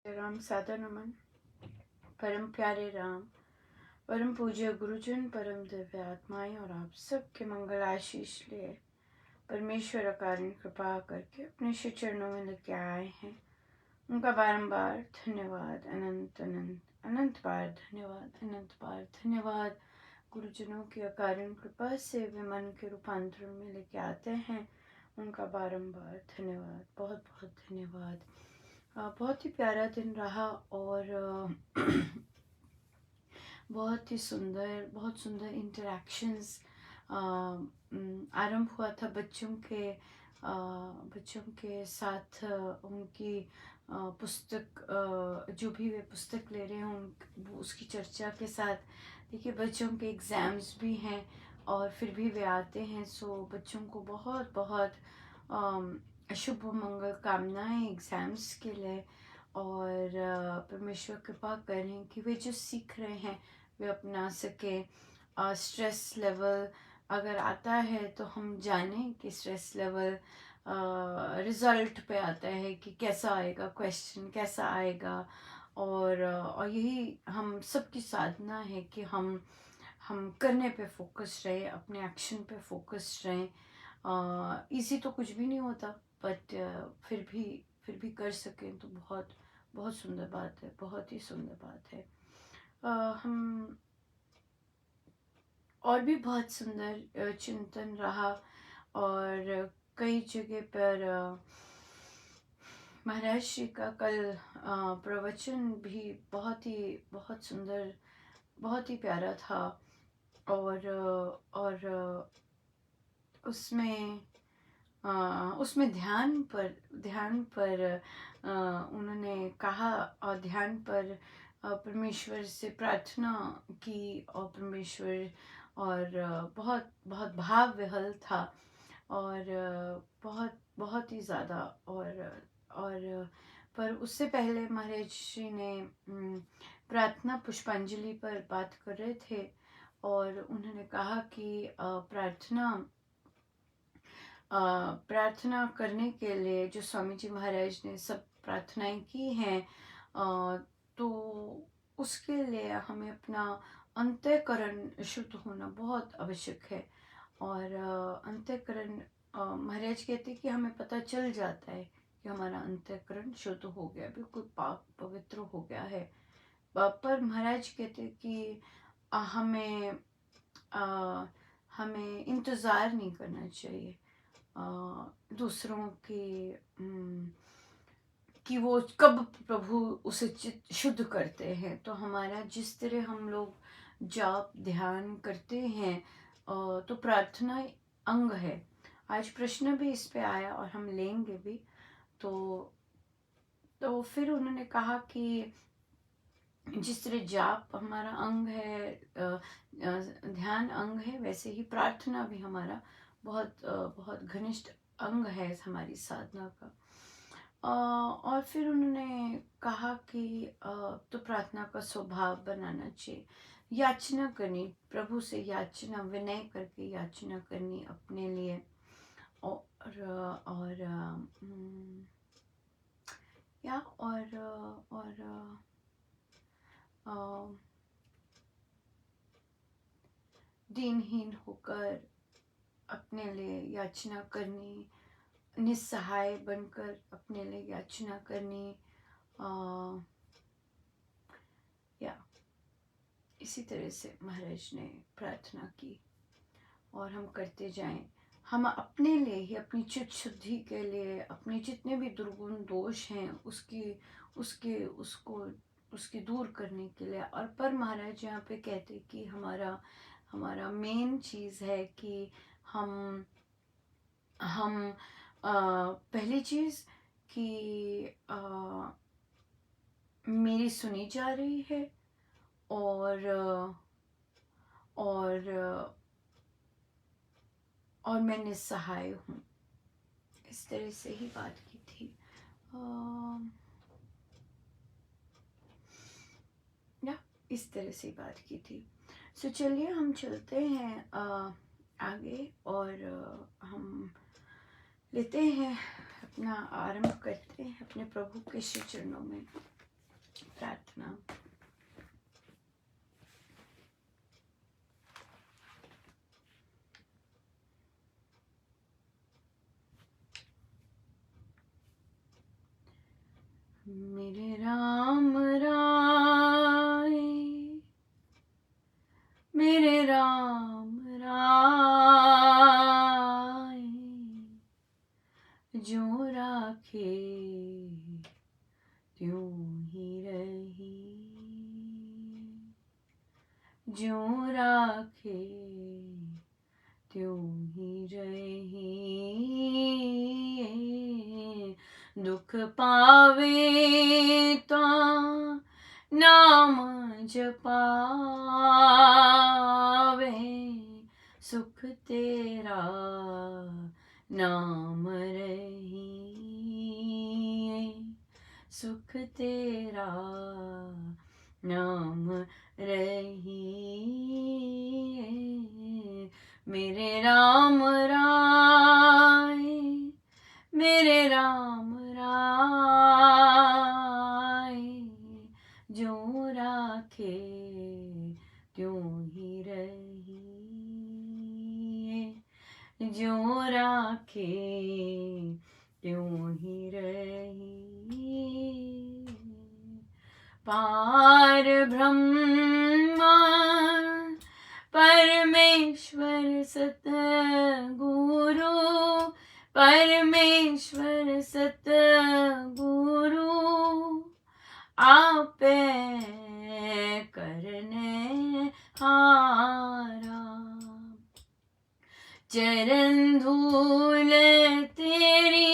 राम सादा नमन। परम प्यारे राम, परम पूज्य गुरुजन, परम दिव्य आत्माएं और आप सबके मंगल आशीष लिए परमेश्वर अकारण कृपा करके अपने श्री चरणों में लेके आए हैं। उनका बारंबार धन्यवाद, अनंत अनंत अनंत बार धन्यवाद, अनंत बार धन्यवाद। गुरुजनों की अकारण कृपा से वे मन के रूपांतरण में लेके आते हैं। उनका बारंबार धन्यवाद, बहुत बहुत धन्यवाद। बहुत ही प्यारा दिन रहा और बहुत सुंदर इंटरेक्शंस आरंभ हुआ था बच्चों के साथ। उनकी पुस्तक, जो भी वे पुस्तक ले रहे हैं उसकी चर्चा के साथ। देखिए, बच्चों के एग्ज़ाम्स भी हैं और फिर भी वे आते हैं। सो बच्चों को बहुत बहुत शुभ मंगल कामनाएं एग्ज़ाम्स के लिए। और परमेश्वर कृपा करें कि वे जो सीख रहे हैं वे अपना सके। स्ट्रेस लेवल अगर आता है तो हम जानें कि स्ट्रेस लेवल रिज़ल्ट पे आता है कि कैसा आएगा, क्वेश्चन कैसा आएगा। और यही हम सबकी साधना है कि हम करने पे फोकस रहें, अपने एक्शन पे फोकस रहें। इजी तो कुछ भी नहीं होता, बट फिर भी कर सकें तो बहुत बहुत सुंदर बात है, बहुत ही सुंदर बात है। हम और भी बहुत सुंदर चिंतन रहा और कई जगह पर महाराज श्री का कल प्रवचन भी बहुत सुंदर, बहुत ही प्यारा था। और उसमें ध्यान पर उन्होंने कहा और ध्यान पर परमेश्वर से प्रार्थना की और परमेश्वर और बहुत बहुत भाव विहल था और बहुत बहुत ही ज़्यादा। और पर उससे पहले महाराज जी ने प्रार्थना पुष्पांजलि पर बात कर रहे थे और उन्होंने कहा कि प्रार्थना करने के लिए जो स्वामी जी महाराज ने सब प्रार्थनाएं की हैं, तो उसके लिए हमें अपना अंतःकरण शुद्ध होना बहुत आवश्यक है। और अंतःकरण, महाराज कहते कि हमें पता चल जाता है कि हमारा अंतःकरण शुद्ध हो गया, बिल्कुल पाक पवित्र हो गया है। पर महाराज कहते कि हमें इंतज़ार नहीं करना चाहिए दूसरों कि वो कब प्रभु उसे शुद्ध करते हैं। तो हमारा जिस तरह हम लोग जाप ध्यान करते हैं, तो प्रार्थना अंग है। आज प्रश्न भी इस पे आया और हम लेंगे भी। तो फिर उन्होंने कहा कि जिस तरह जाप हमारा अंग है, ध्यान अंग है, वैसे ही प्रार्थना भी हमारा बहुत घनिष्ठ अंग है हमारी साधना का। और फिर उन्होंने कहा कि तो प्रार्थना का स्वभाव बनाना चाहिए, याचना करनी, प्रभु से याचना, विनय करके याचना करनी अपने लिए। और या और दीनहीन होकर अपने लिए याचना करनी, निस्सहाय बनकर अपने लिए याचना करनी। या इसी तरह से महाराज ने प्रार्थना की और हम करते जाएं। हम अपने लिए ही, अपनी चित्त शुद्धि के लिए, अपने जितने भी दुर्गुण दोष हैं उसके दूर करने के लिए। और पर महाराज यहाँ पे कहते कि हमारा मेन चीज़ है कि हम पहली चीज़ कि मेरी सुनी जा रही है और मैं निस्सहाय हूँ। इस तरह से ही बात की थी। इस तरह से बात की थी। सो चलिए हम चलते हैं आगे और हम लेते हैं, अपना आरंभ करते हैं अपने प्रभु के श्री चरणों में। मेरे राम राय, मेरे राम राय, जो राखे त्यों ही रही, जो राखे त्यों ही रही। दुख पावे तो नाम जपावे, सुख तेरा नाम रही, सुख तेरा नाम रही। मेरे राम राय, मेरे राम राय, जो राखे त्यों ही रही, जो राखे त्यों ही रही। पार ब्रह्म परमेश्वर सतगुरु, परमेश्वर सतगुरु, आपे करने हारा। चरण धूल तेरी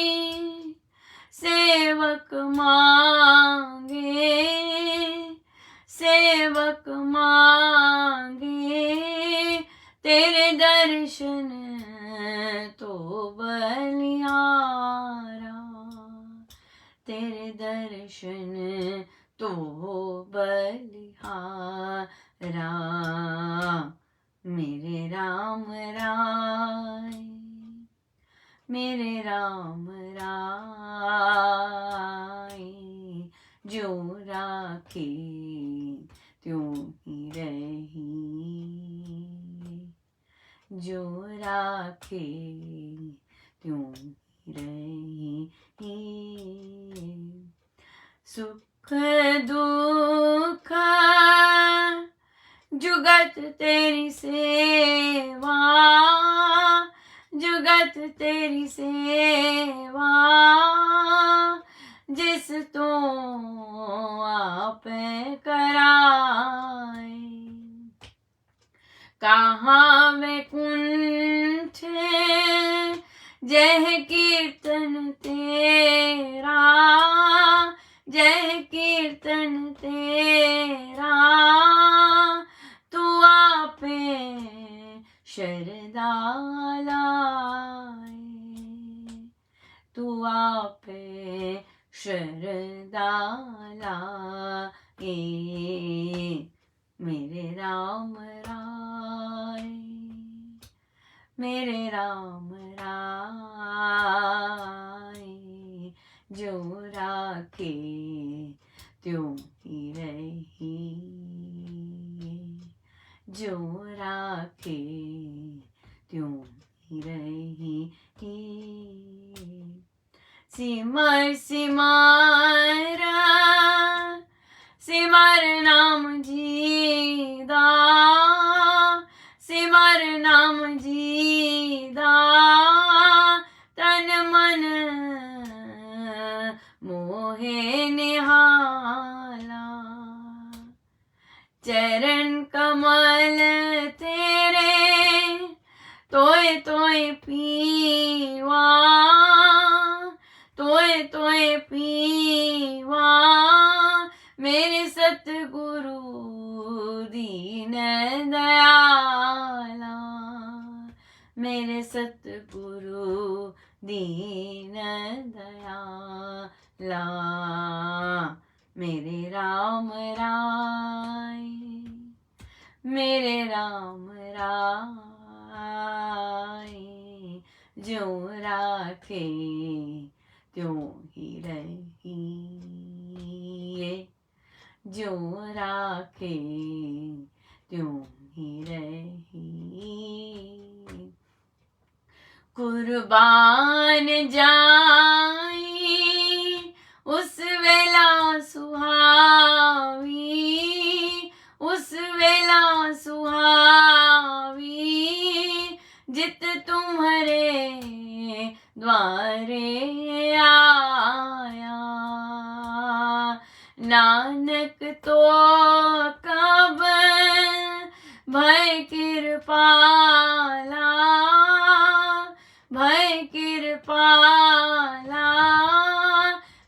सेवक मांगे, सेवक मांगे, तेरे दर्शन तो बलिहारा, तेरे दर्शन तो बलिहारा। मेरे राम राय, मेरे राम राय, जो राखे त्यों ही रही, जो राखे त्यों ही रही। सुख दुख जुगत तेरी सेवा, जुगत तेरी सेवा, जिस तो आप कराए। कहाँ वैकुंठ जय कीर्तन तेरा, जय कीर्तन तेरा, तू आपे शरदा लाए, तू आपे शरदा लाए। मेरे राम राय, मेरे राम राय, जो राखे त्यों ही रही, जो राखे त्यों ही रही। सिमर सिमर सिमर नाम जीदा, सिमर नाम जीदा, तन मन मोहे निहाला। चरण कमल तेरे तोय तोय पीवा, तोय तोय पीवा, मेरे सतगुरु दीन दयाला, मेरे सतगुरु दीन दयाला। मेरे राम राय, मेरे राम राय, जो राखे त्यों ही रही, जो राखे त्यों ही रही। कुर्बान जाई उस वेले वेला सुहावी, उस वेला सुहावी, जित तुम्हारे द्वारे आया। नानक तो कब भय कृपाला, भय कृपाला,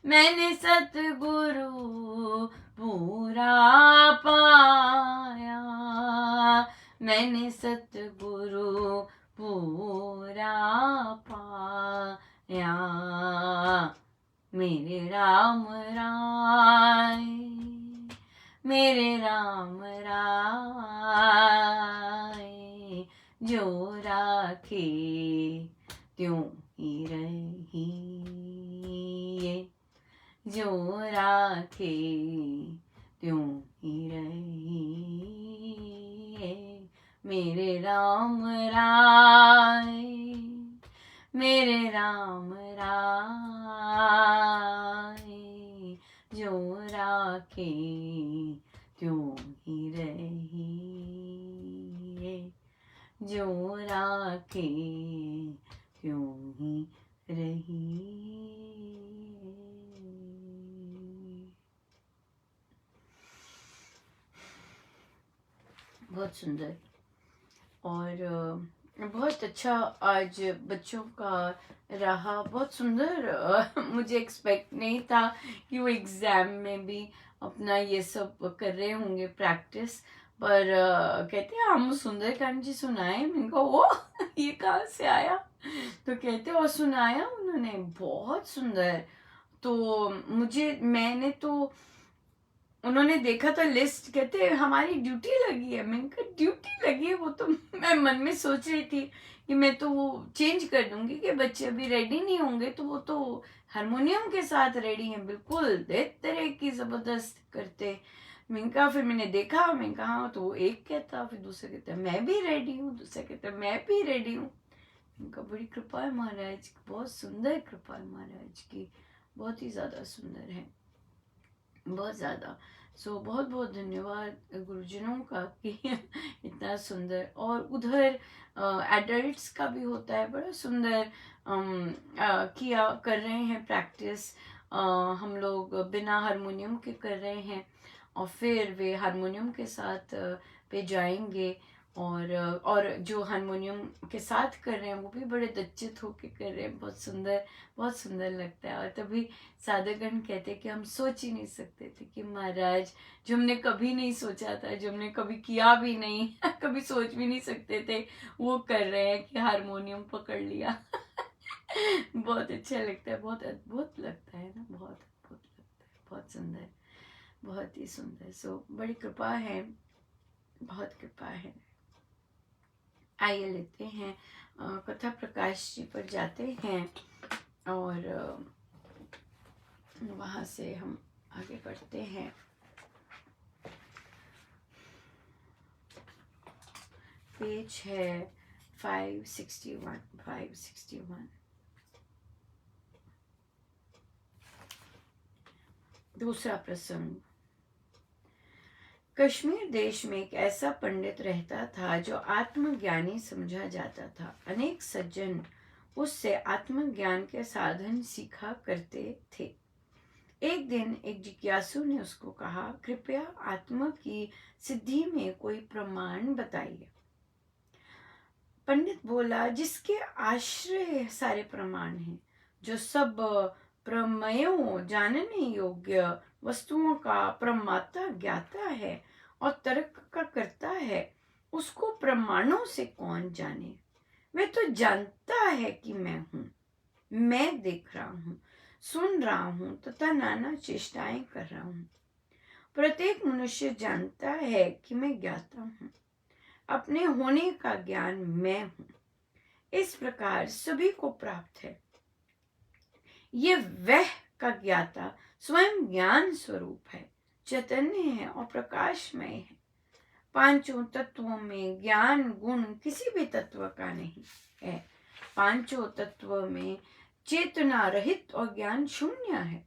मैंने सतगुरु पूरा पाया, मैंने सतगुरु पूरा पाया। मेरे राम राय, मेरे राम राय, जो राखे त्यों ही रहिए, जो राखे त्यों ही रहिए। मेरे राम राय, मेरे राम राय, जो राखे त्यों ही रहिए, जो राखे त्यों ही रहिए। बहुत सुंदर और बहुत अच्छा आज बच्चों का रहा, बहुत सुंदर। मुझे एक्सपेक्ट नहीं था कि वो एग्ज़ाम में भी अपना ये सब कर रहे होंगे प्रैक्टिस, पर कहते हैं हम सुंदरकांड जी सुनाए। मैंने कहा वो ये कहाँ से आया, तो कहते और सुनाया उन्होंने, बहुत सुंदर। तो मैंने तो उन्होंने देखा तो लिस्ट, कहते हमारी ड्यूटी लगी है। मैंने कहा ड्यूटी लगी है, वो तो मैं मन में सोच रही थी कि मैं तो वो चेंज कर दूंगी कि बच्चे अभी रेडी नहीं होंगे, तो वो तो हारमोनियम के साथ रेडी हैं बिल्कुल, देख तरह की जबरदस्त करते। मैंने कहा, फिर मैंने देखा, मैंने कहा हाँ, तो वो एक कहता, फिर दूसरा कहता मैं भी रेडी हूँ, दूसरा कहता मैं भी रेडी हूँ। उनका बड़ी कृपा है महाराज, बहुत सुंदर कृपा है महाराज की, बहुत ही ज़्यादा सुंदर है, बहुत ज़्यादा। सो बहुत बहुत धन्यवाद गुरुजनों का कि इतना सुंदर। और उधर एडल्ट्स का भी होता है, बड़ा सुंदर किया कर रहे हैं प्रैक्टिस। हम लोग बिना हारमोनियम के कर रहे हैं, और फिर वे हारमोनियम के साथ पे जाएंगे। और जो हारमोनियम के साथ कर रहे हैं वो भी बड़े दच्चित होके कर रहे हैं, बहुत सुंदर लगता है। और तभी साधकगण कहते हैं कि हम सोच ही नहीं सकते थे कि महाराज, जो हमने कभी नहीं सोचा था, जो हमने कभी किया भी नहीं कभी सोच भी नहीं सकते थे, वो कर रहे हैं कि हारमोनियम पकड़ लिया। बहुत अच्छा लगता है, बहुत अद्भुत लगता है ना, बहुत अद्भुत लगता है, बहुत सुंदर, बहुत ही सुंदर। सो बड़ी कृपा है, बहुत कृपा है। आइए लेते हैं कथा प्रकाश जी पर जाते हैं, और वहाँ से हम आगे बढ़ते हैं। पेज है 561। दूसरा प्रसंग। कश्मीर देश में एक ऐसा पंडित रहता था जो आत्मज्ञानी समझा जाता था। अनेक सज्जन उससे आत्मज्ञान के साधन सीखा करते थे। एक दिन एक जिज्ञासु ने उसको कहा, कृपया आत्मा की सिद्धि में कोई प्रमाण बताइए। पंडित बोला, जिसके आश्रय सारे प्रमाण हैं, जो सब प्रमेयों जानने योग्य वस्तुओं का प्रमाता ज्ञाता है और तर्क का करता है, उसको प्रमाणों से कौन जाने। वह तो जानता है कि मैं हूँ, मैं देख रहा हूँ, सुन रहा हूँ तथा नाना चेष्टाएं कर रहा हूँ। प्रत्येक मनुष्य जानता है कि मैं ज्ञाता हूँ, अपने होने का ज्ञान मैं हूँ, इस प्रकार सभी को प्राप्त है। ये वह का ज्ञाता स्वयं ज्ञान स्वरूप है, चैतन्य है और प्रकाशमय है। पांचों तत्वों में ज्ञान गुण किसी भी तत्व का नहीं है। पांचों तत्व में चेतना रहित और ज्ञान शून्य है।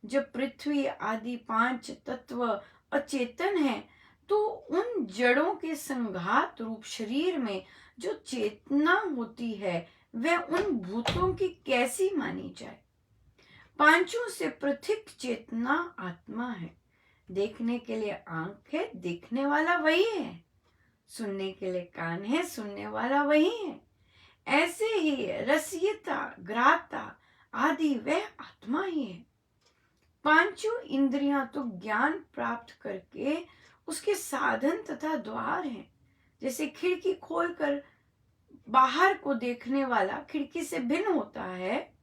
जब पृथ्वी आदि 5 तत्व अचेतन है, तो उन जड़ों के संघात रूप शरीर में जो चेतना होती है वह उन भूतों की कैसी मानी जाए। पांचों से पृथक चेतना आत्मा है। देखने के लिए आंख है, देखने वाला वही है। सुनने के लिए कान है, सुनने वाला वही है। ऐसे ही रसियता, ग्राहता आदि वह आत्मा ही है। पांचों इंद्रियां तो ज्ञान प्राप्त करके उसके साधन तथा द्वार हैं। जैसे खिड़की खोलकर बाहर को देखने वाला खिड़की से भिन्न होता है,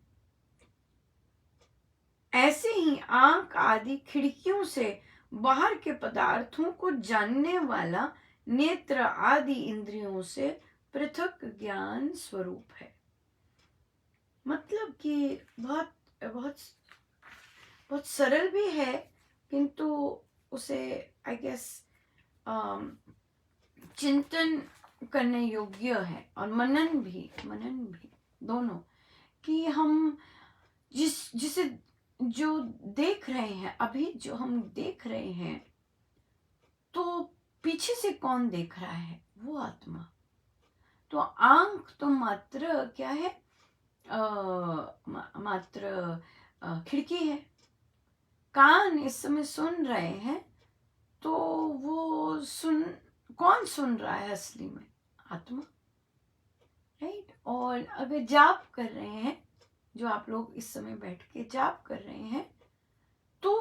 ऐसे ही आंख आदि खिड़कियों से बाहर के पदार्थों को जानने वाला नेत्र आदि इंद्रियों से पृथक ज्ञान स्वरूप है। मतलब कि बहुत बहुत बहुत सरल भी है, किंतु उसे आई गेस चिंतन करने योग्य है, और मनन भी दोनों, कि हम जिसे जो देख रहे हैं, अभी जो हम देख रहे हैं, तो पीछे से कौन देख रहा है? वो आत्मा। तो आंख तो मात्र क्या है? मात्र खिड़की है। कान इस समय सुन रहे हैं, तो वो कौन सुन रहा है असली में? आत्मा, राइट। और अगर जाप कर रहे हैं, जो आप लोग इस समय बैठ के जाप कर रहे हैं, तो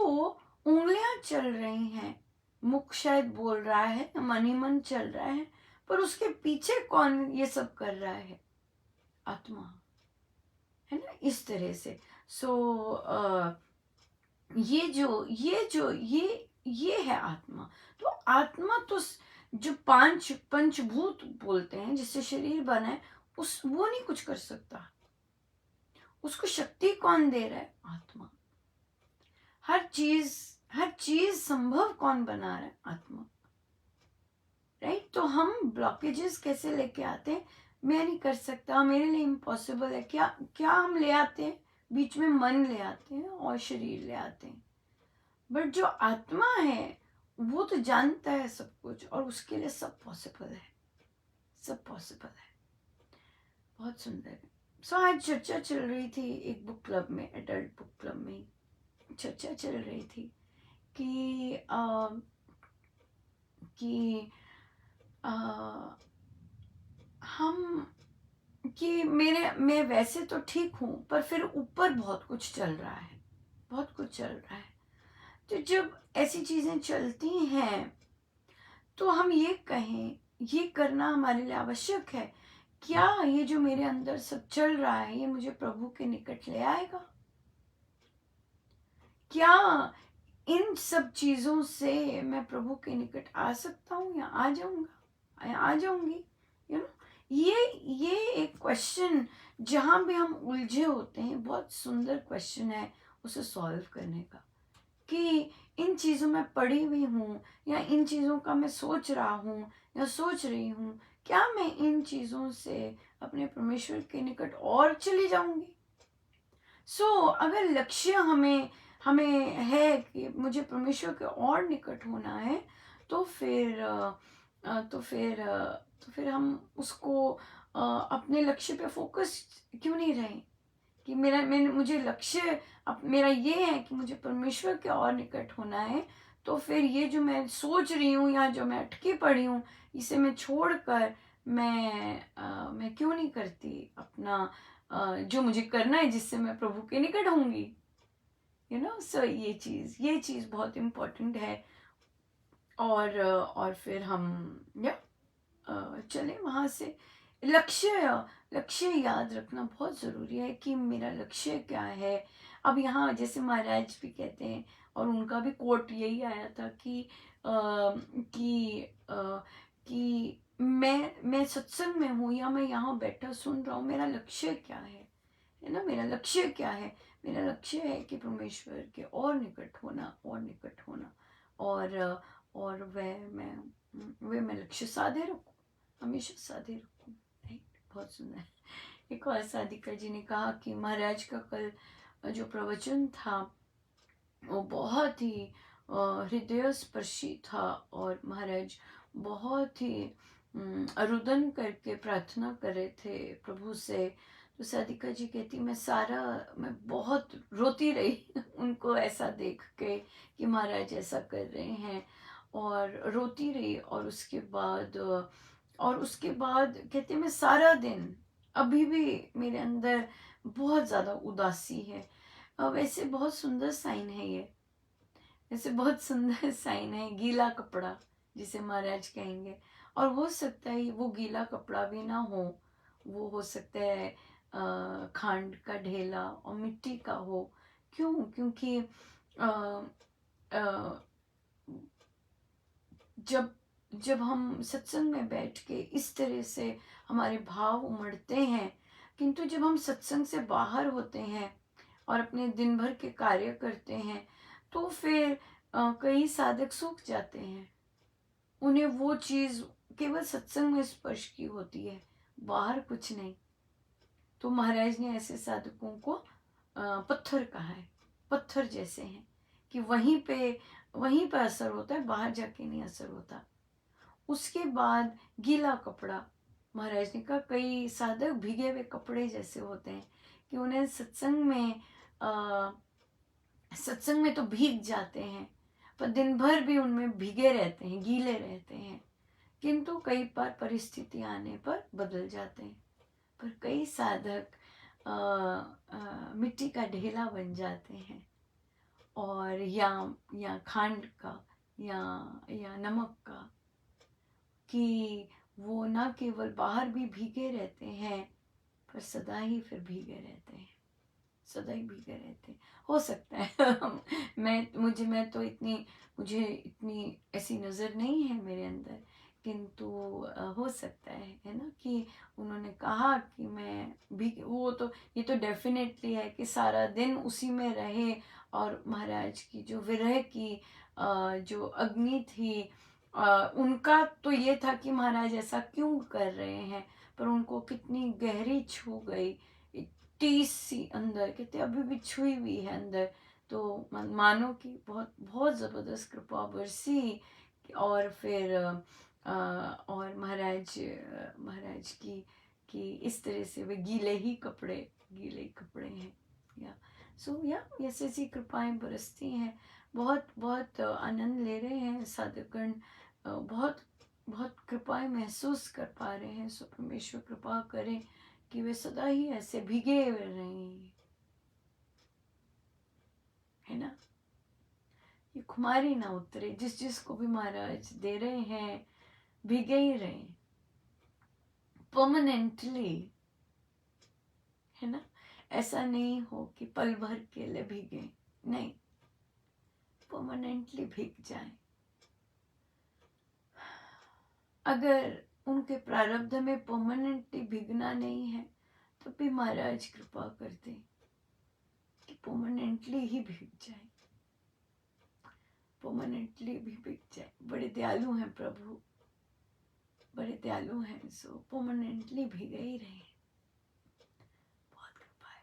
उंगलियां चल रही हैं, मुख शायद बोल रहा है, मन ही मन चल रहा है, पर उसके पीछे कौन ये सब कर रहा है? आत्मा, है ना। इस तरह से ये है आत्मा। तो आत्मा तो जो पंचभूत बोलते हैं, जिससे शरीर बना है, वो नहीं कुछ कर सकता। उसको शक्ति कौन दे रहा है? आत्मा। हर चीज संभव कौन बना रहा है? आत्मा, राइट। तो हम ब्लॉकेजेस कैसे लेके आते हैं? मैं नहीं कर सकता, मेरे लिए इम्पॉसिबल है, क्या हम ले आते हैं? बीच में मन ले आते हैं और शरीर ले आते हैं। बट जो आत्मा है, वो तो जानता है सब कुछ, और उसके लिए सब पॉसिबल है, सब पॉसिबल है। बहुत सुंदर है। आज चर्चा चल रही थी एक बुक क्लब में, एडल्ट बुक क्लब में चर्चा चल रही थी कि हम कि मैं वैसे तो ठीक हूँ, पर फिर ऊपर बहुत कुछ चल रहा है, बहुत कुछ चल रहा है। तो जब ऐसी चीजें चलती हैं, तो हम ये कहें, ये करना हमारे लिए आवश्यक है। क्या ये जो मेरे अंदर सब चल रहा है, ये मुझे प्रभु के निकट ले आएगा? क्या इन सब चीजों से मैं प्रभु के निकट आ सकता हूँ, या आ जाऊंगा, या आ जाऊंगी? यू नो, ये एक क्वेश्चन, जहां भी हम उलझे होते हैं, बहुत सुंदर क्वेश्चन है उसे सॉल्व करने का, कि इन चीज़ों में पड़ी हुई हूँ, या इन चीज़ों का मैं सोच रहा हूँ या सोच रही हूँ, क्या मैं इन चीज़ों से अपने परमेश्वर के निकट और चली जाऊंगी? अगर लक्ष्य हमें है कि मुझे परमेश्वर के और निकट होना है, तो फिर हम उसको अपने लक्ष्य पे फोकस क्यों नहीं रहें? कि मुझे लक्ष्य अब मेरा ये है कि मुझे परमेश्वर के और निकट होना है, तो फिर ये जो मैं सोच रही हूँ, या जो मैं अटकी पड़ी हूँ, इसे मैं छोड़कर मैं क्यों नहीं करती अपना जो मुझे करना है, जिससे मैं प्रभु के निकट होंगी? सो ये चीज़ बहुत इम्पोर्टेंट है। और फिर हम या चले वहाँ से। लक्ष्य याद रखना बहुत ज़रूरी है कि मेरा लक्ष्य क्या है। अब यहाँ जैसे महाराज भी कहते हैं, और उनका भी कोट यही आया था कि कि मैं सत्संग में हूँ, या मैं यहाँ बैठा सुन रहा हूँ, मेरा लक्ष्य क्या है ना। मेरा लक्ष्य क्या है? मेरा लक्ष्य है कि परमेश्वर के और निकट होना, और निकट होना, और वह मैं लक्ष्य साधे रखूँ, हमेशा साधे रखूँ, राइट। बहुत सुंदर। एक और साधिका जी ने कहा कि महाराज का कल जो प्रवचन था, वो बहुत ही हृदय स्पर्शी था। और महाराज बहुत ही रुदन करके प्रार्थना कर रहे थे प्रभु से। तो साधिका जी कहती, मैं बहुत रोती रही उनको ऐसा देख के कि महाराज ऐसा कर रहे हैं, और रोती रही। और उसके बाद कहते, मैं सारा दिन अभी भी मेरे अंदर बहुत ज़्यादा उदासी है। वैसे बहुत सुंदर साइन है ये, वैसे बहुत सुंदर साइन है, गीला कपड़ा जिसे महाराज कहेंगे। और हो सकता है वो गीला कपड़ा भी ना हो, वो हो सकता है खांड का ढेला और मिट्टी का हो। क्यों? क्योंकि अ, अ, जब जब हम सत्संग में बैठ के इस तरह से हमारे भाव उमड़ते हैं, किंतु जब हम सत्संग से बाहर होते हैं और अपने दिन भर के कार्य करते हैं, तो फिर कई साधक सूख जाते हैं। उन्हें वो चीज़ केवल सत्संग में स्पर्श की होती है, बाहर कुछ नहीं। तो महाराज ने ऐसे साधकों को पत्थर कहा है, पत्थर जैसे हैं कि वहीं पे असर होता है, बाहर जाके नहीं असर होता। उसके बाद गीला कपड़ा, महाराज ने कहा कई साधक भीगे हुए कपड़े जैसे होते हैं कि उन्हें सत्संग में तो भीग जाते हैं, पर दिन भर भी उनमें भीगे रहते हैं, गीले रहते हैं। किंतु कई बार परिस्थिति आने पर बदल जाते हैं। पर कई साधक मिट्टी का ढेला बन जाते हैं, और या खांड का या नमक का, कि वो न केवल बाहर भी भीगे रहते हैं, पर सदा ही फिर भीगे रहते हैं, सदा ही भीगे रहते हैं। हो सकता है मुझे इतनी ऐसी नज़र नहीं है मेरे अंदर, किंतु हो सकता है ना, कि उन्होंने कहा कि मैं भी, वो तो ये तो डेफिनेटली है कि सारा दिन उसी में रहे, और महाराज की जो विरह की जो अग्नि थी, उनका तो ये था कि महाराज ऐसा क्यों कर रहे हैं, पर उनको कितनी गहरी छू गई, टीस सी अंदर, कहते अभी भी छुई हुई है अंदर। तो मानो कि बहुत बहुत ज़बरदस्त कृपा बरसी। और फिर और महाराज की इस तरह से वे गीले ही कपड़े हैं, या या ऐसी ऐसी कृपाएं बरसती हैं। बहुत बहुत आनंद ले रहे हैं साधकगण, बहुत बहुत कृपाएं महसूस कर पा रहे हैं। सो परमेश्वर कृपा करें कि वे सदा ही ऐसे भीगे हुए रहें, है ना। ये खुमारी ना उतरे, जिसको भी महाराज दे रहे हैं, भीगे ही रहे परमानेंटली, है ना। ऐसा नहीं हो कि पल भर के लिए भीगे, नहीं, परमानेंटली भीग जाए। अगर उनके प्रारब्ध में परमानेंटली भीगना नहीं है, तो भी महाराज कृपा करते कि परमानेंटली ही भीग जाए, परमानेंटली भी भीग जाए। बड़े दयालु हैं प्रभु, बड़े दयालु हैं, सो परमानेंटली भीगे ही रहे। बहुत कृपा है,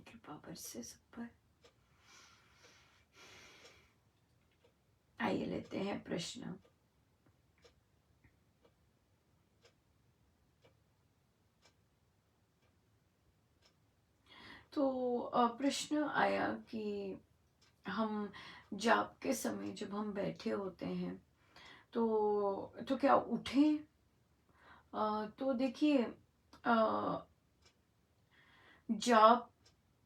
कृपा बरसे सब पर। आइए लेते हैं प्रश्न। तो प्रश्न आया कि हम जाप के समय जब हम बैठे होते हैं, तो क्या उठें? तो देखिए, जाप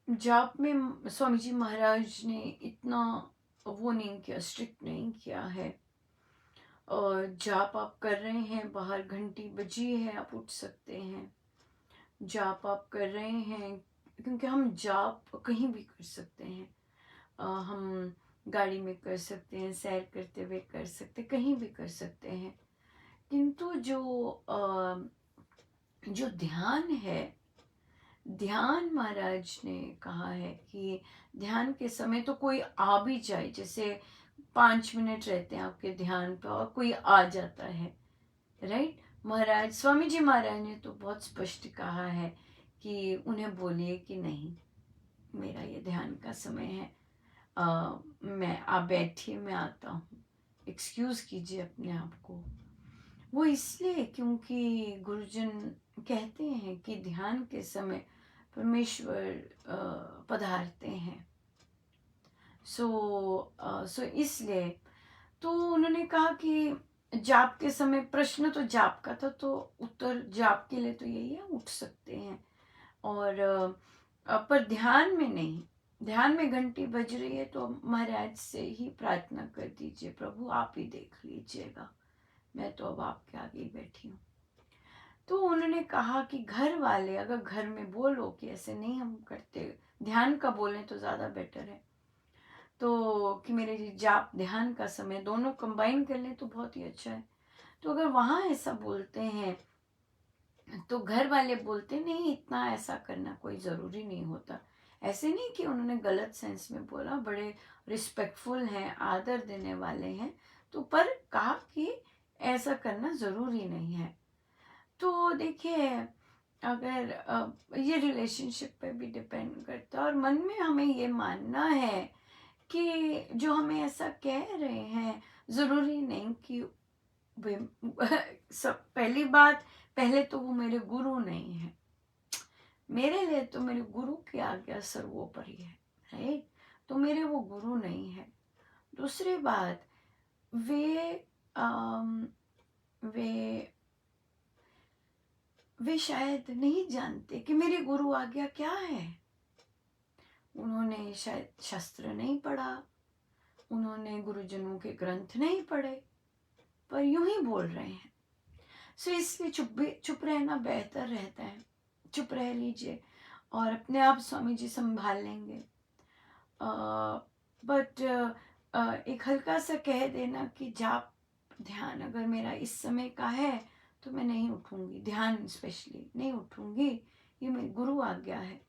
जाप में स्वामी जी महाराज ने इतना वो नहीं किया, स्ट्रिक्ट नहीं किया है। और जाप आप कर रहे हैं, बाहर घंटी बजी है, आप उठ सकते हैं। जाप आप कर रहे हैं, क्योंकि हम जाप कहीं भी कर सकते हैं। हम गाड़ी में कर सकते हैं, सैर करते हुए कर सकते, कहीं भी कर सकते हैं। किंतु जो ध्यान है, ध्यान महाराज ने कहा है कि ध्यान के समय तो कोई आ भी जाए, जैसे 5 मिनट रहते हैं आपके ध्यान पे और कोई आ जाता है, राइट। महाराज स्वामी जी महाराज ने तो बहुत स्पष्ट कहा है कि उन्हें बोलिए कि नहीं, मेरा ये ध्यान का समय है। मैं आप बैठिए, मैं आता हूँ, एक्सक्यूज़ कीजिए अपने आप को। वो इसलिए क्योंकि गुरुजन कहते हैं कि ध्यान के समय परमेश्वर पधारते हैं। सो इसलिए तो उन्होंने कहा कि जाप के समय, प्रश्न तो जाप का था, तो उत्तर जाप के लिए तो यही है, उठ सकते हैं। और पर ध्यान में नहीं। ध्यान में घंटी बज रही है तो महाराज से ही प्रार्थना कर दीजिए, प्रभु आप ही देख लीजिएगा, मैं तो अब आपके आगे ही बैठी हूँ। तो उन्होंने कहा कि घर वाले अगर घर में बोलो कि ऐसे नहीं हम करते, ध्यान का बोलें तो ज़्यादा बेटर है, तो कि मेरे जाप ध्यान का समय दोनों कंबाइन कर लें तो बहुत ही अच्छा है। तो अगर वहाँ ऐसा बोलते हैं तो घर वाले बोलते नहीं, इतना ऐसा करना कोई ज़रूरी नहीं होता। ऐसे नहीं कि उन्होंने गलत सेंस में बोला, बड़े रिस्पेक्टफुल हैं, आदर देने वाले हैं, तो पर कहा कि ऐसा करना ज़रूरी नहीं है। तो देखिए, अगर ये रिलेशनशिप पे भी डिपेंड करता है, और मन में हमें ये मानना है कि जो हमें ऐसा कह रहे हैं ज़रूरी नहीं कि सब। पहली बात, पहले तो वो मेरे गुरु नहीं है, मेरे लिए तो मेरे गुरु की आज्ञा सर्वोपरि है, राइट? तो मेरे वो गुरु नहीं है। दूसरी बात, वे अम, वे वे शायद नहीं जानते कि मेरी गुरु आज्ञा क्या है। उन्होंने शायद शास्त्र नहीं पढ़ा, उन्होंने गुरुजनों के ग्रंथ नहीं पढ़े, पर यूं ही बोल रहे हैं। सो इसलिए चुप रहना बेहतर रहता है। चुप रह लीजिए और अपने आप स्वामी जी संभाल लेंगे। बट एक हल्का सा कह देना कि जाप ध्यान अगर मेरा इस समय का है तो मैं नहीं उठूंगी, ध्यान स्पेशली नहीं उठूंगी, ये मेरी गुरु आज्ञा है।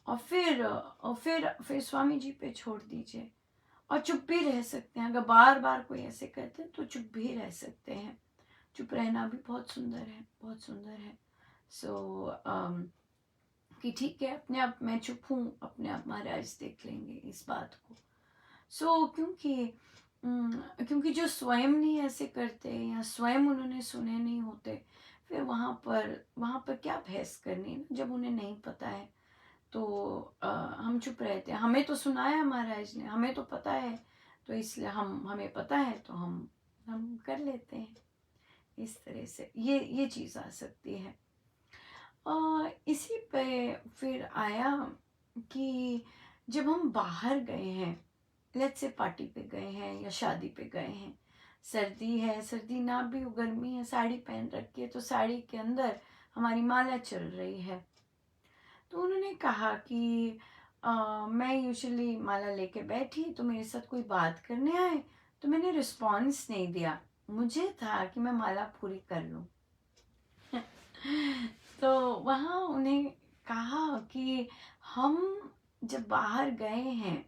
और फिर स्वामी जी पे छोड़ दीजिए, और चुप भी रह सकते हैं। अगर बार बार कोई ऐसे कहते हैं तो चुप भी रह सकते हैं। चुप रहना भी बहुत सुंदर है, बहुत सुंदर है। कि ठीक है, अपने आप मैं चुप हूँ, अपने आप महाराज देख लेंगे इस बात को। क्योंकि जो स्वयं नहीं ऐसे करते या स्वयं उन्होंने सुने नहीं होते, फिर वहाँ पर क्या बहस करनी ना, जब उन्हें नहीं पता है। तो हम चुप रहते हैं। हमें तो सुनाया महाराज ने, हमें तो पता है, तो इसलिए हमें पता है तो हम कर लेते हैं। इस तरह से ये चीज़ आ सकती है। इसी पे फिर आया कि जब हम बाहर गए हैं, लेट्स से पार्टी पे गए हैं या शादी पे गए हैं, सर्दी है, सर्दी ना भी हो, गर्मी है, साड़ी पहन रखी है, तो साड़ी के अंदर हमारी माला चल रही है। तो उन्होंने कहा कि मैं यूजुअली माला लेके बैठी, तो मेरे साथ कोई बात करने आए तो मैंने रिस्पॉन्स नहीं दिया, मुझे था कि मैं माला पूरी कर लूँ। तो वहाँ उन्हें कहा कि हम जब बाहर गए हैं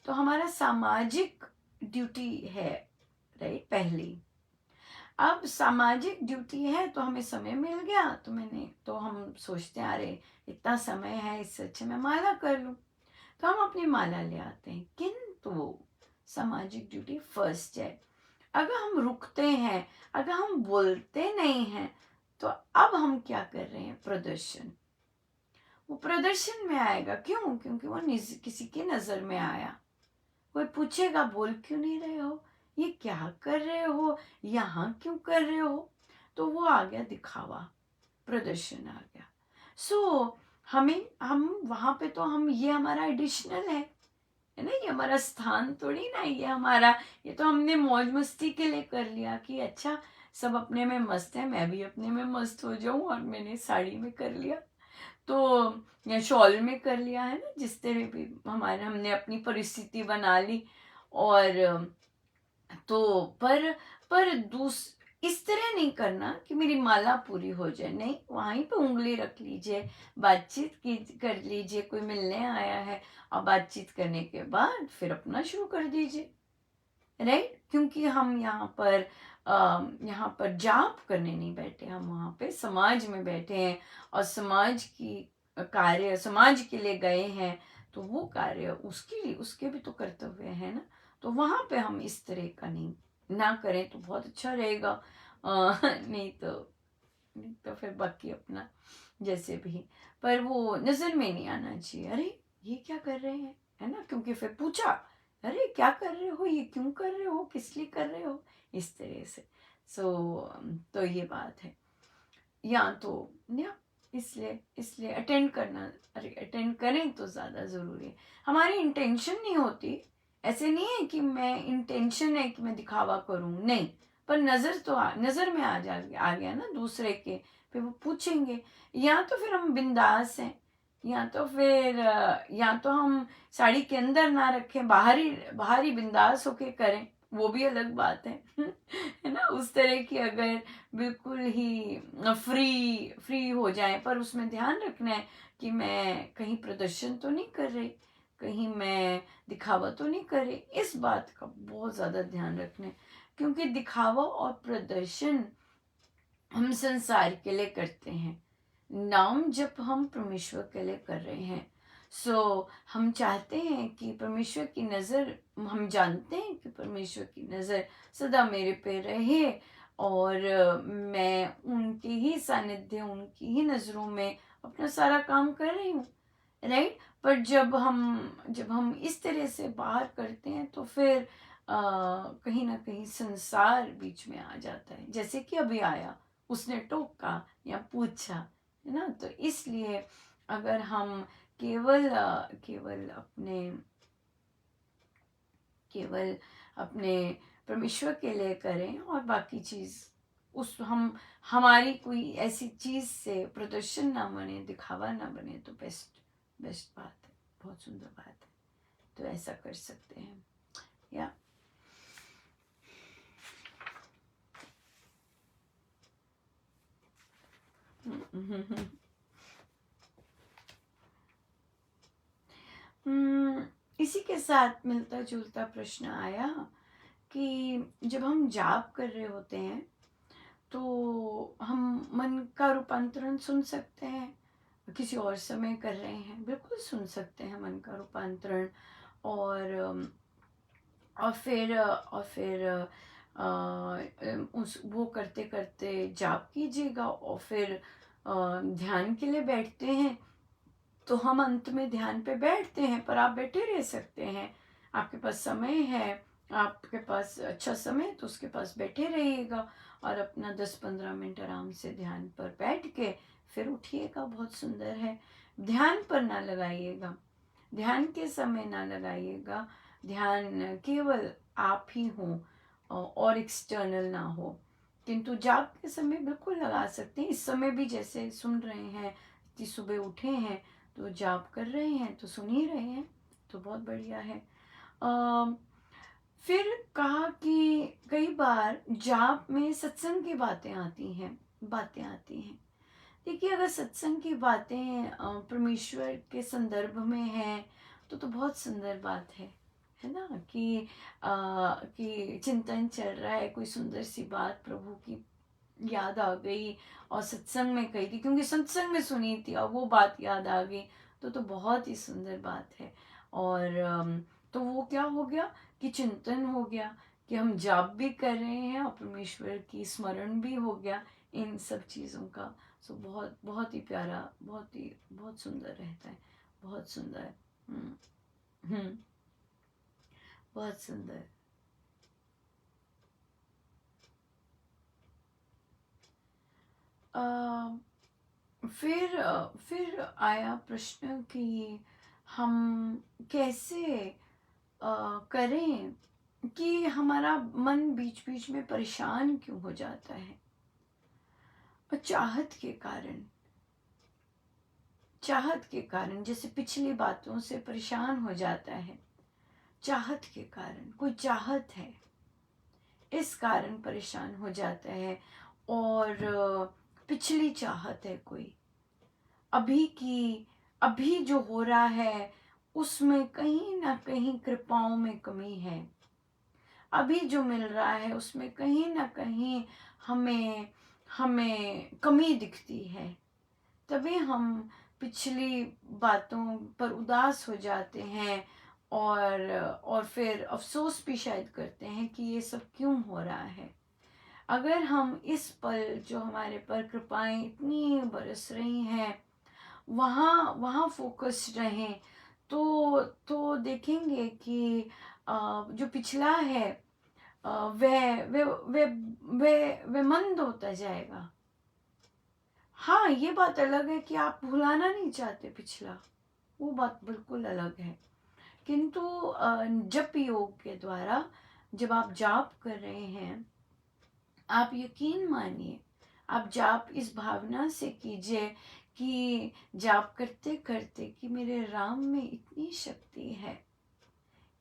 तो हमारा सामाजिक ड्यूटी है, राइट? पहली, अब सामाजिक ड्यूटी है तो हमें समय मिल गया, तो हम सोचते हैं अरे इतना समय है, इससे अच्छा मैं माला कर लूँ, तो हम अपनी माला ले आते हैं। किंतु सामाजिक ड्यूटी फर्स्ट है। अगर हम रुकते हैं, अगर हम बोलते नहीं हैं, तो अब हम क्या कर रहे हैं? प्रदर्शन। वो प्रदर्शन में आएगा। क्यों? क्योंकि वो किसी की नज़र में आया। कोई पूछेगा बोल क्यों नहीं रहे हो, ये क्या कर रहे हो, यहाँ क्यों कर रहे हो? तो वो आ गया दिखावा, प्रदर्शन आ गया। हम वहाँ पे तो ये हमारा एडिशनल है ना, ये हमारा स्थान थोड़ी ना, ये तो हमने मौज मस्ती के लिए कर लिया कि अच्छा सब अपने में मस्त है, मैं भी अपने में मस्त हो जाऊं, और मैंने साड़ी में कर लिया तो, या शॉल में कर लिया, है ना, जिस तरह भी हमने अपनी परिस्थिति बना ली। और तो पर इस तरह नहीं करना कि मेरी माला पूरी हो जाए, नहीं, वहीं पे उंगली रख लीजिए, कर लीजिए, कोई मिलने आया है और बातचीत करने के बाद फिर अपना शुरू कर दीजिए, राइट? क्योंकि हम यहाँ पर जाप करने नहीं बैठे, हम वहाँ पे समाज में बैठे हैं और समाज के लिए गए हैं। तो वो कार्य उसके लिए, उसके भी तो कर्तव्य है ना। तो वहाँ पे हम इस तरह का नहीं ना करें तो बहुत अच्छा रहेगा। नहीं तो फिर बाकी अपना जैसे भी, पर वो नज़र में नहीं आना चाहिए, अरे ये क्या कर रहे हैं, है ना। क्योंकि फिर पूछा, अरे क्या कर रहे हो, ये क्यों कर रहे हो, किस लिए कर रहे हो, इस तरह से। सो तो ये बात है। या तो या इसलिए इसलिए अटेंड करना, अरे अटेंड करें तो ज़्यादा ज़रूरी है। हमारी इंटेंशन नहीं होती, ऐसे नहीं है कि मैं इंटेंशन है कि मैं दिखावा करूं, नहीं, पर नज़र तो नज़र में आ गया ना दूसरे के, फिर वो पूछेंगे। या तो फिर हम बिंदास हैं, या तो फिर या तो हम साड़ी के अंदर ना रखें, बाहर ही बिंदास होके करें, वो भी अलग बात है। है ना। उस तरह की अगर बिल्कुल ही फ्री फ्री हो जाए, पर उसमें ध्यान रखना है कि मैं कहीं प्रदर्शन तो नहीं कर रही, कहीं मैं दिखावा तो नहीं कर रही, इस बात का बहुत ज़्यादा ध्यान रखना है। क्योंकि दिखावा और प्रदर्शन हम संसार के लिए करते हैं, नाम जब हम परमेश्वर के लिए कर रहे हैं। हम चाहते हैं कि परमेश्वर की नज़र, हम जानते हैं कि परमेश्वर की नज़र सदा मेरे पे रहे, और मैं उनके ही सानिध्य, उनकी ही नज़रों में अपना सारा काम कर रही हूँ, राइट। पर जब हम इस तरह से बाहर करते हैं तो फिर कहीं ना कहीं संसार बीच में आ जाता है, जैसे कि अभी आया, उसने टोका या पूछा, है ना। तो इसलिए अगर हम केवल अपने परमेश्वर के लिए करें, और बाकी चीज़ उस हम हमारी कोई ऐसी चीज़ से प्रदर्शन ना बने, दिखावा ना बने, तो बेस्ट बेस्ट बात है, बहुत सुंदर बात है। तो ऐसा कर सकते हैं या इसी के साथ मिलता जुलता प्रश्न आया कि जब हम जाप कर रहे होते हैं तो हम मन का रूपांतरण सुन सकते हैं, किसी और समय कर रहे हैं बिल्कुल सुन सकते हैं मन का रूपांतरण। और फिर उस वो करते करते जाप कीजिएगा, और फिर ध्यान के लिए बैठते हैं तो हम अंत में ध्यान पे बैठते हैं, पर आप बैठे रह सकते हैं, आपके पास समय है, आपके पास अच्छा समय है तो उसके पास बैठे रहिएगा, और अपना 10-15 मिनट आराम से ध्यान पर बैठ के फिर उठिएगा, बहुत सुंदर है। ध्यान पर ना लगाइएगा, ध्यान के समय ना लगाइएगा, ध्यान केवल आप ही हो और एक्सटर्नल ना हो। किंतु जाप के समय बिल्कुल लगा सकते हैं, इस समय भी जैसे सुन रहे हैं, कि सुबह उठे हैं तो जाप कर रहे हैं तो सुन ही रहे हैं, तो बहुत बढ़िया है। फिर कहा कि कई बार जाप में सत्संग की बातें आती हैं। देखिए, अगर सत्संग की बातें परमेश्वर के संदर्भ में हैं तो बहुत सुंदर बात है ना। कि चिंतन चल रहा है, कोई सुंदर सी बात प्रभु की याद आ गई और सत्संग में कही थी, क्योंकि सत्संग में सुनी थी और वो बात याद आ गई, तो बहुत ही सुंदर बात है। और तो वो क्या हो गया कि चिंतन हो गया, कि हम जाप भी कर रहे हैं और परमेश्वर की स्मरण भी हो गया, इन सब चीज़ों का। सो बहुत बहुत ही प्यारा, बहुत सुंदर रहता है, बहुत सुंदर। हम्म हम्म, बहुत सुंदर। अ, फिर आया प्रश्न कि हम कैसे करें कि हमारा मन बीच बीच में परेशान क्यों हो जाता है। और चाहत के कारण जैसे पिछली बातों से परेशान हो जाता है, चाहत के कारण, कोई चाहत है इस कारण परेशान हो जाता है, और पिछली चाहत है कोई, अभी की, अभी जो हो रहा है उसमें कहीं ना कहीं कृपाओं में कमी है, अभी जो मिल रहा है उसमें कहीं ना कहीं हमें हमें कमी दिखती है, तभी हम पिछली बातों पर उदास हो जाते हैं, और फिर अफसोस भी शायद करते हैं कि ये सब क्यों हो रहा है। अगर हम इस पल जो हमारे पर कृपाएं इतनी बरस रही हैं वहाँ वहाँ फोकस रहें, तो देखेंगे कि जो पिछला है वह वह वह वह मंद होता जाएगा। हाँ, ये बात अलग है कि आप भुलाना नहीं चाहते पिछला, वो बात बिल्कुल अलग है। किंतु जप योग के द्वारा जब आप जाप कर रहे हैं, आप यकीन मानिए, आप जाप इस भावना से कीजिए कि जाप करते करते कि मेरे राम में इतनी शक्ति है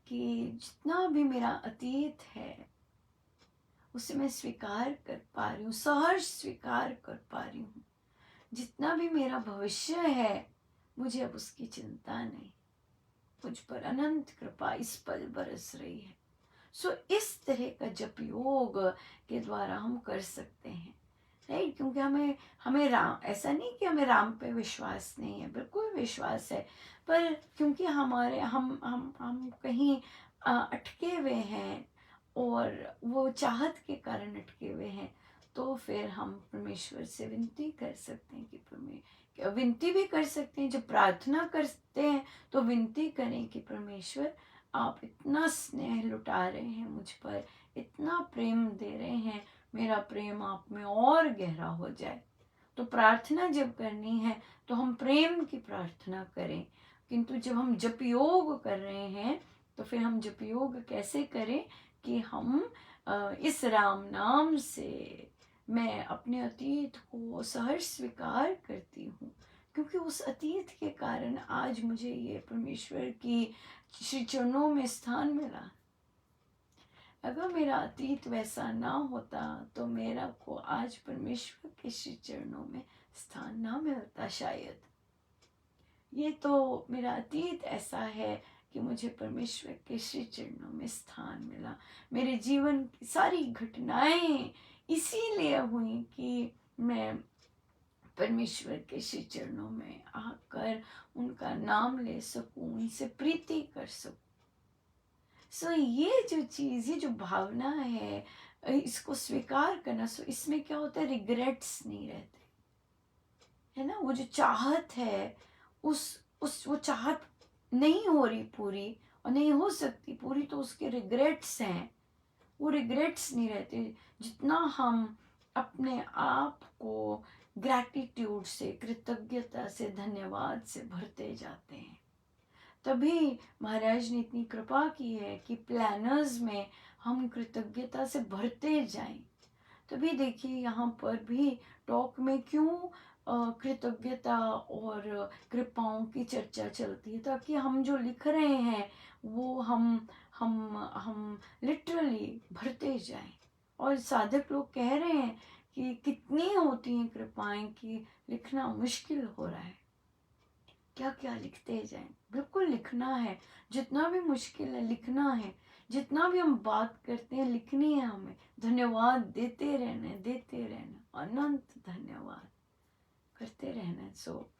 कि जितना भी मेरा अतीत है उसे मैं स्वीकार कर पा रही हूँ, सहर्ष स्वीकार कर पा रही हूँ। जितना भी मेरा भविष्य है मुझे अब उसकी चिंता नहीं, मुझ पर अनंत कृपा इस पल बरस रही है। सो इस तरह का जप योग के द्वारा हम कर सकते हैं, राइट। क्योंकि हमें हमें राम, ऐसा नहीं कि हमें राम पे विश्वास नहीं है, बिल्कुल विश्वास है, पर क्योंकि हमारे हम कहीं अटके हुए हैं, और वो चाहत के कारण अटके हुए हैं, तो फिर हम परमेश्वर से विनती कर सकते हैं कि विनती भी कर सकते हैं, जब प्रार्थना करते हैं तो विनती करें कि परमेश्वर आप इतना स्नेह लुटा रहे हैं मुझ पर, इतना प्रेम दे रहे हैं, मेरा प्रेम आप में और गहरा हो जाए। तो प्रार्थना जब करनी है तो हम प्रेम की प्रार्थना करें। किंतु जब हम जप योग कर रहे हैं तो फिर हम जप योग कैसे करें कि हम इस राम नाम से मैं अपने अतीत को सहर्ष स्वीकार करती हूँ, क्योंकि उस अतीत के कारण आज मुझे ये परमेश्वर की श्री चरणों में स्थान मिला। अगर मेरा अतीत वैसा ना होता तो मेरा को आज परमेश्वर के श्री चरणों में स्थान ना मिलता शायद। ये तो मेरा अतीत ऐसा है कि मुझे परमेश्वर के श्री चरणों में स्थान मिला। मेरे जीवन की सारी घटनाएं इसीलिए हुई कि मैं परमेश्वर के श्री चरणों में आकर उनका नाम ले सकूं, उनसे प्रीति कर सकूं। सो ये जो चीज़, ये जो भावना है, इसको स्वीकार करना, सो इसमें क्या होता है, रिग्रेट्स नहीं रहते, है ना। वो जो चाहत है, उस वो चाहत नहीं हो रही पूरी, और नहीं हो सकती पूरी, तो उसके रिग्रेट्स हैं, वो रिग्रेट्स नहीं रहते। जितना हम अपने आप को ग्रैटिट्यूड से, कृतज्ञता से, धन्यवाद से भरते जाते हैं, तभी महाराज ने इतनी कृपा की है कि प्लानर्स में हम कृतज्ञता से भरते जाएं। तभी देखिए यहाँ पर भी टॉक में क्यों कृतज्ञता और कृपाओं की चर्चा चलती है, ताकि हम जो लिख रहे हैं वो हम लिटरली भरते जाएं। और साधक लोग कह रहे हैं कि कितनी होती हैं कृपाएं कि लिखना मुश्किल हो रहा है। क्या क्या लिखते जाएं, बिल्कुल लिखना है, जितना भी मुश्किल है लिखना है, जितना भी हम बात करते हैं लिखनी है हमें, धन्यवाद देते रहना है, देते रहना, अनंत धन्यवाद करते रहना है। सो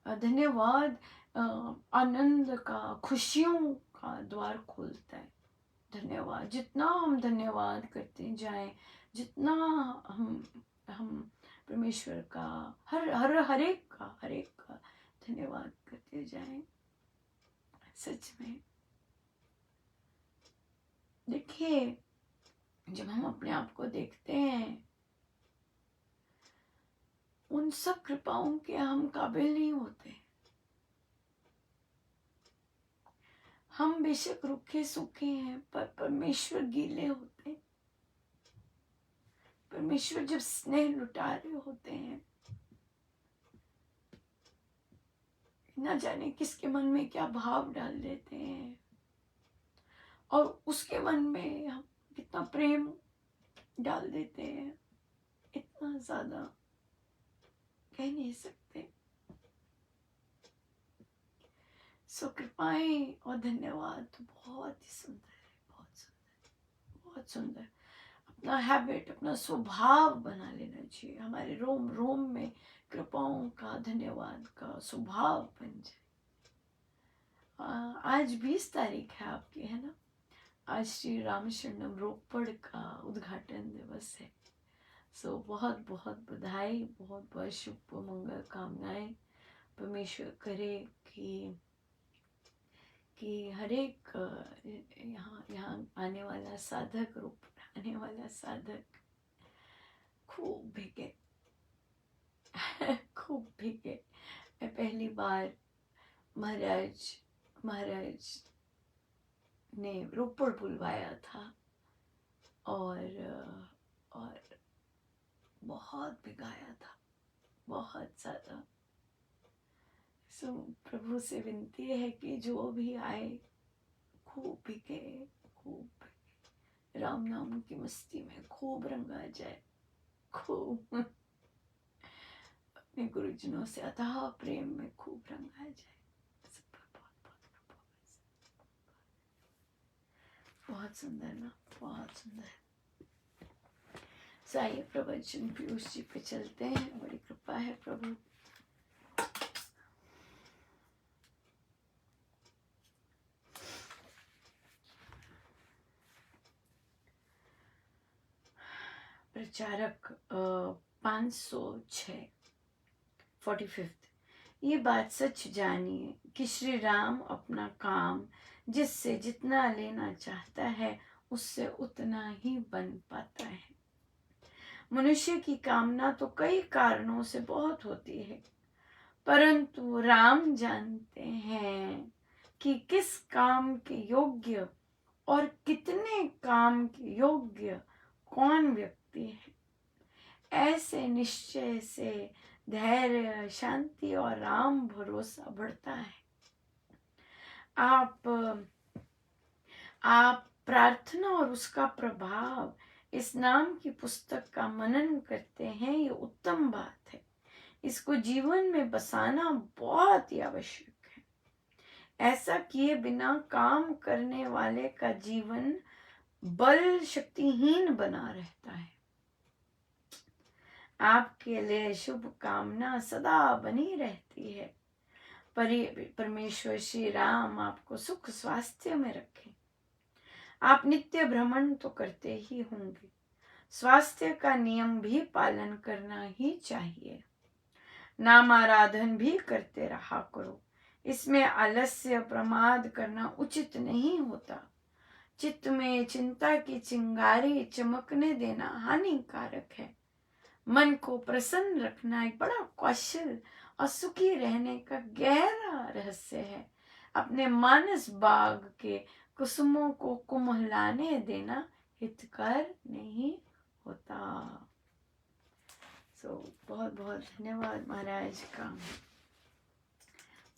धन्यवाद आनंद का, खुशियों का द्वार खोलता है। धन्यवाद, जितना हम धन्यवाद करते जाएं, जितना हम परमेश्वर का हर एक का धन्यवाद करते जाएं, सच में देखिए, जब हम अपने आप को देखते हैं, उन सब कृपाओं के हम काबिल नहीं होते। हम बेशक रूखे सूखे हैं, पर परमेश्वर गीले होते हैं। परमेश्वर जब स्नेह लुटा रहे होते हैं, ना जाने किसके मन में क्या भाव डाल देते हैं, और उसके मन में हम कितना प्रेम डाल देते हैं, इतना ज्यादा कह नहीं सकते। सो कृपाएं और धन्यवाद तो बहुत ही सुंदर है, बहुत सुंदर, बहुत सुंदर। अपना हैबिट, अपना स्वभाव बना लेना चाहिए। हमारे रोम रोम में कृपाओं का, धन्यवाद का स्वभाव बन जाए। आज 20 तारीख है आपकी, है ना? आज श्री रामशरणम रोपड़ का उद्घाटन दिवस है। सो बहुत बहुत बधाई, बहुत बहुत शुभ मंगल कामनाएं। परमेश्वर करे कि हर एक यहाँ आने वाला साधक, रोपड़ आने वाला साधक खूब भीगे खूब भीगे। मैं पहली बार महाराज ने रोपड़ बुलवाया था और बहुत भिगाया था, बहुत ज़्यादा। सो प्रभु से विनती है कि जो भी आए खूब भीगे, खूब भीगे, राम नाम की मस्ती में खूब रंगा जाए, खूब अपने गुरुजनों से अथाह प्रेम में खूब रंगा जाए। बहुत सुंदर ना, बहुत सुंदर। आइए प्रवचन पीयूष जी पे चलते हैं। बड़ी कृपा है प्रभु। प्रचारक 506 45। ये बात सच जानिए कि श्री राम अपना काम जिससे जितना लेना चाहता है उससे उतना ही बन पाता है। मनुष्य की कामना तो कई कारणों से बहुत होती है, परंतु राम जानते हैं कि किस काम के योग्य और कितने काम के योग्य कौन व्यक्ति है। ऐसे निश्चय से धैर्य, शांति और राम भरोसा बढ़ता है। आप प्रार्थना और उसका प्रभाव इस नाम की पुस्तक का मनन करते हैं, ये उत्तम बात है। इसको जीवन में बसाना बहुत ही आवश्यक है। ऐसा किए बिना काम करने वाले का जीवन बल शक्तिहीन बना रहता है। आपके लिए शुभ कामना सदा बनी रहती है। परमेश्वर श्री राम आपको सुख स्वास्थ्य में रखे। आप नित्य भ्रमण तो करते ही होंगे, स्वास्थ्य का नियम भी पालन करना ही चाहिए। नाम आराधन भी करते रहा करो। इसमें आलस्य, प्रमाद करना उचित नहीं होता। चित्त में चिंता की चिंगारी चमकने देना हानिकारक है। मन को प्रसन्न रखना एक बड़ा कौशल और सुखी रहने का गहरा रहस्य है। अपने मानस बाग के कुसुमों को कुम्हलाने देना हितकर नहीं होता। बहुत बहुत धन्यवाद महाराज का,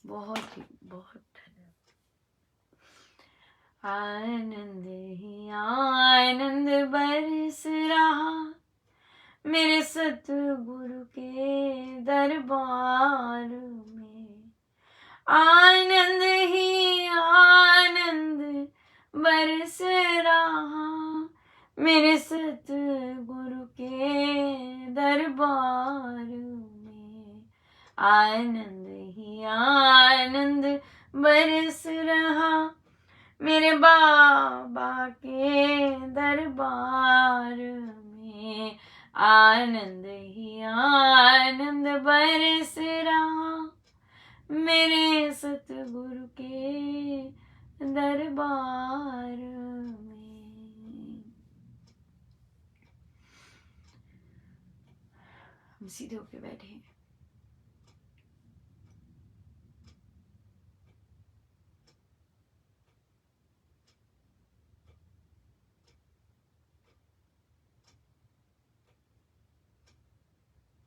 बहुत धन्यवाद। आनंद ही आनंद बरस रहा मेरे सतगुरु के दरबार में। आनंद ही आनंद बरस रहा मेरे सतगुरु के दरबार में। आनंद ही आनंद बरस रहा मेरे बाबा के दरबार में। आनंद ही आनंद बरस रहा मेरे सतगुरु के दरबार में। हम सीधे होके बैठे हैं।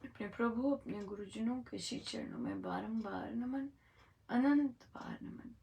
अपने प्रभु, अपने गुरुजनों के श्री चरणों में बारंबार नमन, अनंत बार नमन।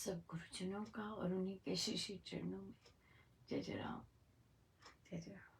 सब गुरुजनों का और उन्हीं के श्री श्री चरणों में। जय जय राम, जय जय राम।